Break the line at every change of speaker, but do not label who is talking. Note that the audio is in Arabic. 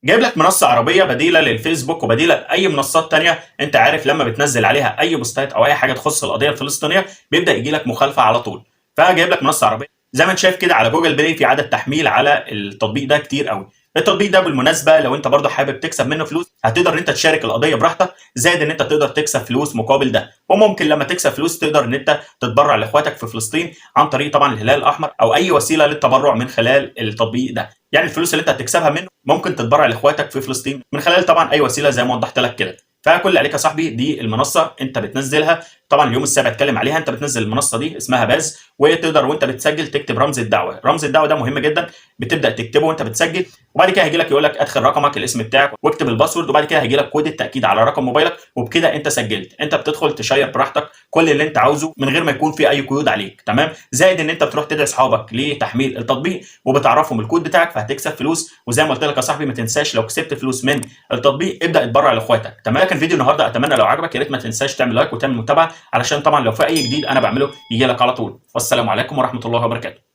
جايب لك منصه عربيه بديله للفيسبوك وبديله لاي منصات تانية. انت عارف لما بتنزل عليها اي بوستات او اي حاجه تخص القضيه الفلسطينيه بيبدا يجي لك مخالفه على طول. فجايب لك منصه عربيه زي ما انت شايف كده على جوجل بلاي، في عدد تحميل على التطبيق ده كتير قوي. التطبيق ده بالمناسبه لو انت برضه حابب تكسب منه فلوس هتقدر ان انت تشارك القضيه براحتك، زائد ان انت تقدر تكسب فلوس مقابل ده. وممكن لما تكسب فلوس تقدر ان انت تتبرع لاخواتك في فلسطين عن طريق طبعا الهلال الاحمر او اي وسيله للتبرع من خلال التطبيق ده. يعني الفلوس اللي انت هتكسبها منه ممكن تتبرع لاخواتك في فلسطين من خلال طبعا اي وسيله زي ما وضحت لك كده. فكل اللي عليك يا صاحبي دي المنصه انت بتنزلها، طبعا اليوم السابع اتكلم عليها. انت بتنزل المنصه دي اسمها باز، وتقدر وانت بتسجل تكتب رمز الدعوه. رمز الدعوه ده مهم جدا، بتبدا تكتبه وانت بتسجل، وبعد كده هيجي لك يقول لك ادخل رقمك الاسم بتاعك واكتب الباسورد، وبعد كده هيجي لك كود التاكيد على رقم موبايلك، وبكده انت سجلت. انت بتدخل تشير براحتك كل اللي انت عاوزه من غير ما يكون في اي قيود عليك، تمام. زائد ان انت بتروح تدعي اصحابك لتحميل التطبيق وبتعرفهم الكود بتاعك فهتكسب فلوس. وزي ما قلت لك يا صاحبي ما تنساش لو كسبت فلوس من التطبيق ابدا اتبرع لاخواتك، تمام. ده كان فيديو النهارده، اتمنى لو عجبك يا ريت ما تنساش تعمل لايك وتعمل متابعه علشان طبعا لو في اي جديد انا بعمله يجي لك على طول. والسلام عليكم ورحمه الله وبركاته.